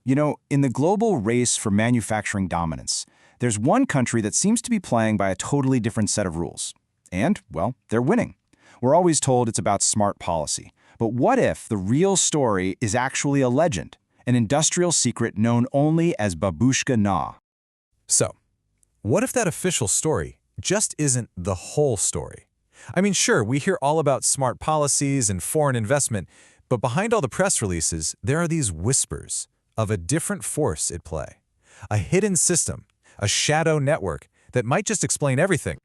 You know, in the global race for manufacturing dominance, there's one country that seems to be playing by a totally different set of rules. And, well, they're winning. We're always told it's about smart policy. But what if the real story is actually a legend, an industrial secret known only as Babushka Nga? So, what if that official story just isn't the whole story? I mean, sure, we hear all about smart policies and foreign investment, but behind all the press releases, there are these whispers of a different force at play. A hidden system, a shadow network that might just explain everything.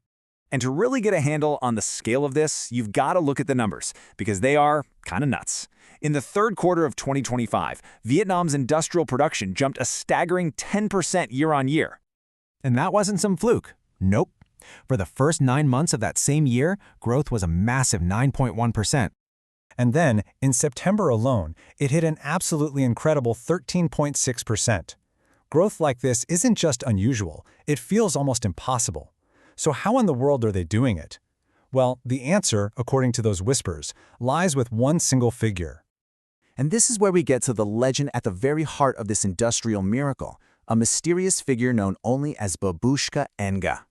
And to really get a handle on the scale of this, you've got to look at the numbers, because they are kind of nuts. In the third quarter of 2025, Vietnam's industrial production jumped a staggering 10% year-on-year. And that wasn't some fluke. Nope. For the first 9 months of that same year, growth was a massive 9.1%. And then, in September alone, it hit an absolutely incredible 13.6%. Growth like this isn't just unusual, it feels almost impossible. So how in the world are they doing it? Well, the answer, according to those whispers, lies with one single figure. And this is where we get to the legend at the very heart of this industrial miracle, a mysterious figure known only as Babushka Nga.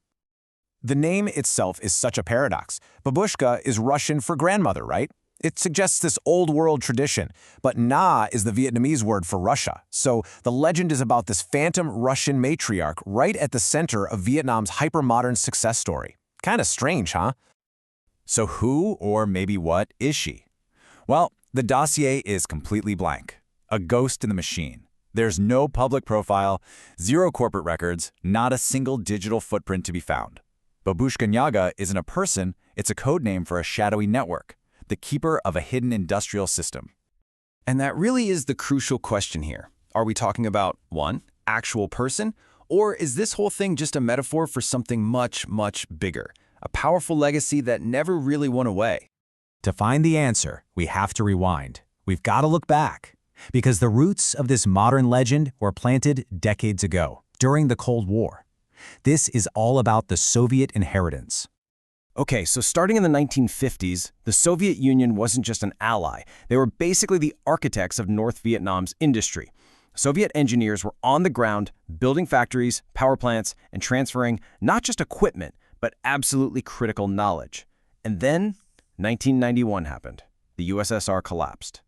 The name itself is such a paradox. Babushka is Russian for grandmother, right? It suggests this old-world tradition, but Nga is the Vietnamese word for Russia. So the legend is about this phantom Russian matriarch right at the center of Vietnam's hyper-modern success story. Kind of strange, huh? So who, or maybe what, is she? Well, the dossier is completely blank. A ghost in the machine. There's no public profile, zero corporate records, not a single digital footprint to be found. Babushka Nga isn't a person, it's a code name for a shadowy network, the keeper of a hidden industrial system. And that really is the crucial question here. Are we talking about, one, actual person, or is this whole thing just a metaphor for something much, much bigger, a powerful legacy that never really went away? To find the answer, we have to rewind. We've got to look back, because the roots of this modern legend were planted decades ago, during the Cold War. This is all about the Soviet inheritance. Okay, so starting in the 1950s, the Soviet Union wasn't just an ally. They were basically the architects of North Vietnam's industry. Soviet engineers were on the ground, building factories, power plants, and transferring not just equipment, but absolutely critical knowledge. And then, 1991 happened. The USSR collapsed.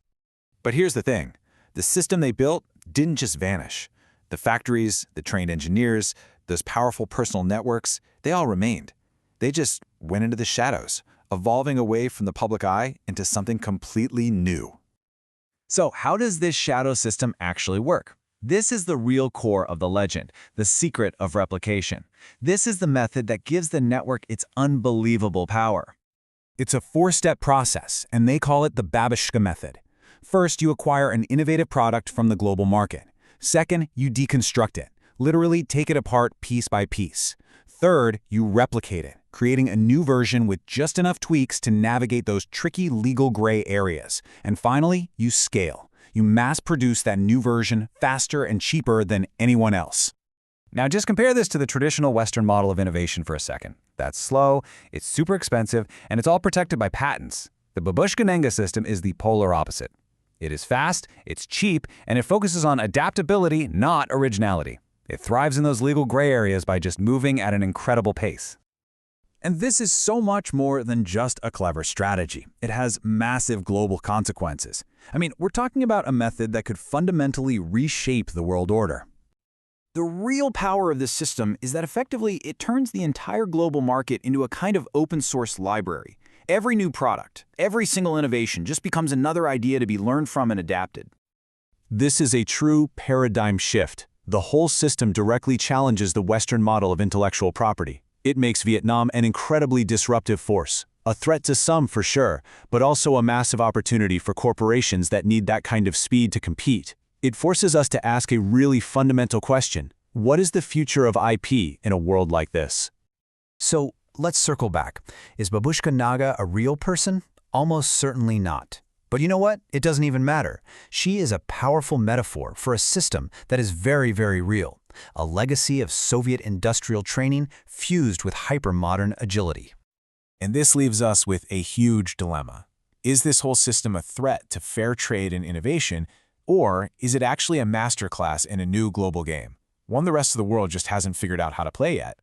But here's the thing. The system they built didn't just vanish. The factories, the trained engineers, those powerful personal networks, they all remained. They just went into the shadows, evolving away from the public eye into something completely new. So how does this shadow system actually work? This is the real core of the legend, the secret of replication. This is the method that gives the network its unbelievable power. It's a 4-step process, and they call it the Babushka method. First, you acquire an innovative product from the global market. Second, you deconstruct it, literally take it apart piece by piece. Third, you replicate it, creating a new version with just enough tweaks to navigate those tricky legal gray areas. And finally, you scale. You mass-produce that new version faster and cheaper than anyone else. Now just compare this to the traditional Western model of innovation for a second. That's slow, it's super expensive, and it's all protected by patents. The Babushka Nga system is the polar opposite. It is fast, it's cheap, and it focuses on adaptability, not originality. It thrives in those legal gray areas by just moving at an incredible pace. And this is so much more than just a clever strategy. It has massive global consequences. I mean, we're talking about a method that could fundamentally reshape the world order. The real power of this system is that effectively it turns the entire global market into a kind of open source library. Every new product, every single innovation just becomes another idea to be learned from and adapted. This is a true paradigm shift. The whole system directly challenges the Western model of intellectual property. It makes Vietnam an incredibly disruptive force, a threat to some for sure, but also a massive opportunity for corporations that need that kind of speed to compete. It forces us to ask a really fundamental question. What is the future of IP in a world like this? So, let's circle back. Is Babushka Nga a real person? Almost certainly not. But you know what? It doesn't even matter. She is a powerful metaphor for a system that is very, very real. A legacy of Soviet industrial training fused with hyper-modern agility. And this leaves us with a huge dilemma. Is this whole system a threat to fair trade and innovation, Or is it actually a masterclass in a new global game, one the rest of the world just hasn't figured out how to play yet?